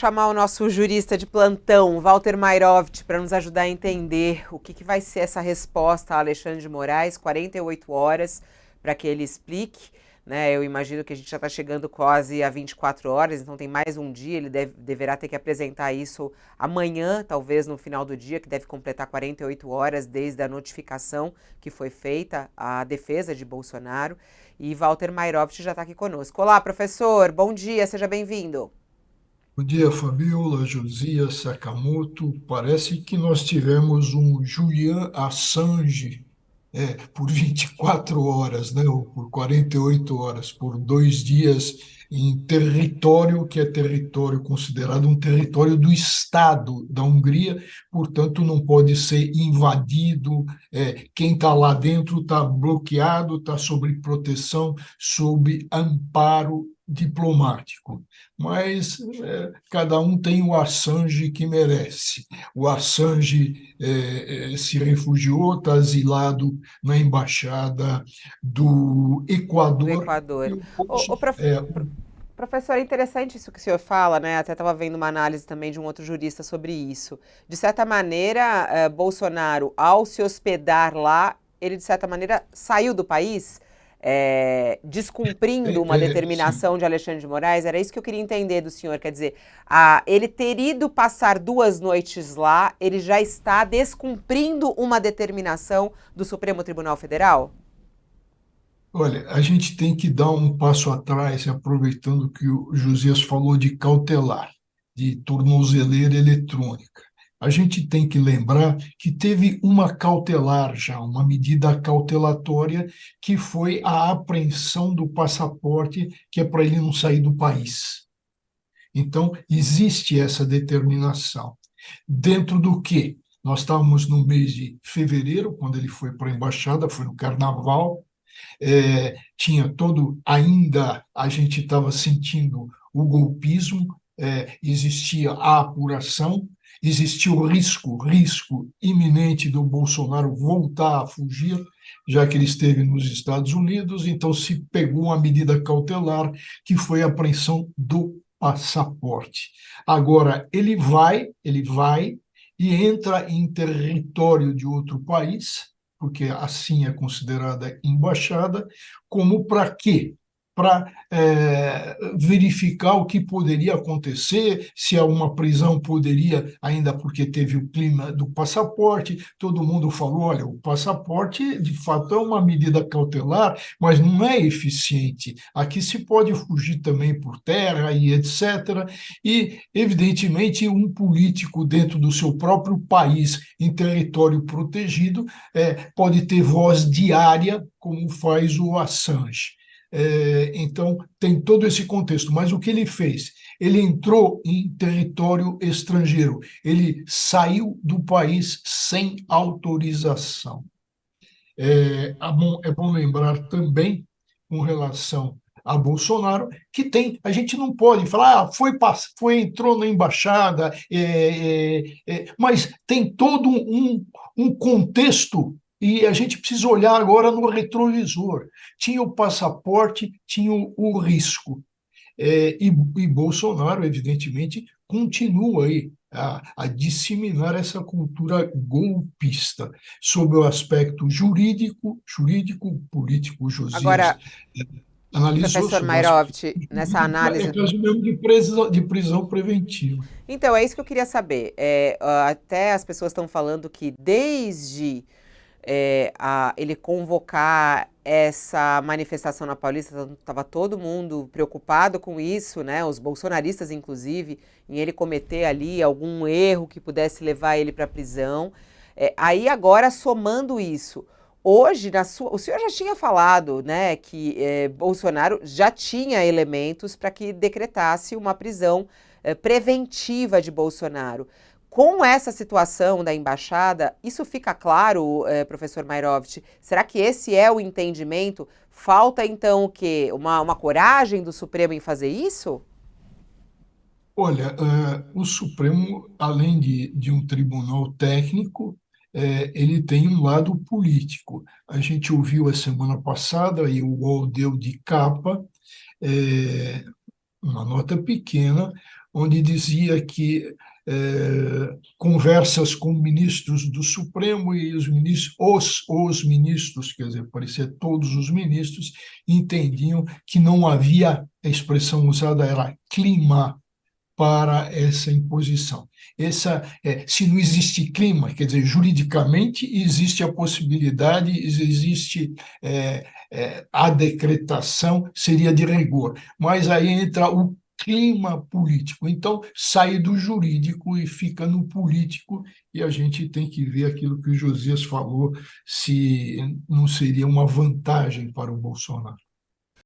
chamar o nosso jurista de plantão, Walter Mairovich, para nos ajudar a entender o que vai ser essa resposta a Alexandre de Moraes, 48 horas, para que ele explique. Né? Eu imagino que a gente já está chegando quase a 24 horas, então tem mais um dia, ele deverá ter que apresentar isso amanhã, talvez no final do dia, que deve completar 48 horas desde a notificação que foi feita à defesa de Bolsonaro. E Walter Mairovich já está aqui conosco. Olá, professor, bom dia, seja bem-vindo. Bom dia, Fabiola, Josias, Sakamoto. Parece que nós tivemos um Julian Assange por 24 horas, né, ou por 48 horas, por 2 dias em território que é território considerado um território do Estado da Hungria, portanto não pode ser invadido. Quem está lá dentro está bloqueado, está sob proteção, sob amparo diplomático. Mas cada um tem o Assange que merece. O Assange se refugiou, está asilado na embaixada do Do Equador. E Equador. o Ô, ô, prof- pro- Professor, é interessante isso que o senhor fala, né? Até estava vendo uma análise também de um outro jurista sobre isso. De certa maneira, Bolsonaro, ao se hospedar lá, ele, de certa maneira, saiu do país, descumprindo uma sim. determinação de Alexandre de Moraes. Era isso que eu queria entender do senhor. Quer dizer, ele ter ido passar 2 noites lá, ele já está descumprindo uma determinação do Supremo Tribunal Federal? Olha, a gente tem que dar um passo atrás, aproveitando que o Josias falou de cautelar, de tornozeleira eletrônica. A gente tem que lembrar que teve uma cautelar já, uma medida cautelatória, que foi a apreensão do passaporte, que é para ele não sair do país. Então, existe essa determinação. Dentro do que? Nós estávamos no mês de fevereiro, quando ele foi para a embaixada, foi no carnaval. Tinha todo, ainda a gente estava sentindo o golpismo, existia a apuração, existia o risco iminente do Bolsonaro voltar a fugir, já que ele esteve nos Estados Unidos, então se pegou uma medida cautelar, que foi a apreensão do passaporte. Agora, ele vai e entra em território de outro país, porque assim é considerada embaixada, como para quê? Para verificar o que poderia acontecer, se há uma prisão poderia, ainda porque teve o clima do passaporte, todo mundo falou, olha, o passaporte de fato é uma medida cautelar, mas não é eficiente. Aqui se pode fugir também por terra e etc. E, evidentemente, um político dentro do seu próprio país, em território protegido, pode ter voz diária, como faz o Assange. Então, tem todo esse contexto. Mas o que ele fez? Ele entrou em território estrangeiro, ele saiu do país sem autorização. É bom lembrar também, com relação a Bolsonaro, que tem, a gente não pode falar, entrou na embaixada, mas tem todo um contexto e a gente precisa olhar agora no retrovisor. Tinha o passaporte, tinha o risco. E Bolsonaro, evidentemente, continua aí a disseminar essa cultura golpista, sob o aspecto jurídico, político. Josias Agora, analisou professor sobre o aspecto Mairovich, nessa jurídico, é análise. caso mesmo de prisão preventiva. Então, é isso que eu queria saber. Até as pessoas estão falando que desde ele convocar essa manifestação na Paulista, estava todo mundo preocupado com isso, né? Os bolsonaristas, inclusive, em ele cometer ali algum erro que pudesse levar ele para a prisão. Aí agora, somando isso, hoje, o senhor já tinha falado, né, que Bolsonaro já tinha elementos para que decretasse uma prisão preventiva de Bolsonaro. Com essa situação da embaixada, isso fica claro, professor Mairovich? Será que esse é o entendimento? Falta, então, o quê? Uma coragem do Supremo em fazer isso? Olha, o Supremo, além de um tribunal técnico, ele tem um lado político. A gente ouviu a semana passada, e o UOL deu de capa, uma nota pequena, onde dizia que conversas com ministros do Supremo e os ministros, quer dizer, parecia todos os ministros, entendiam que não havia, a expressão usada era clima para essa imposição. Se não existe clima, quer dizer, juridicamente existe a possibilidade, existe a decretação, seria de rigor, mas aí entra o clima político. Então, sai do jurídico e fica no político, e a gente tem que ver aquilo que o Josias falou, se não seria uma vantagem para o Bolsonaro.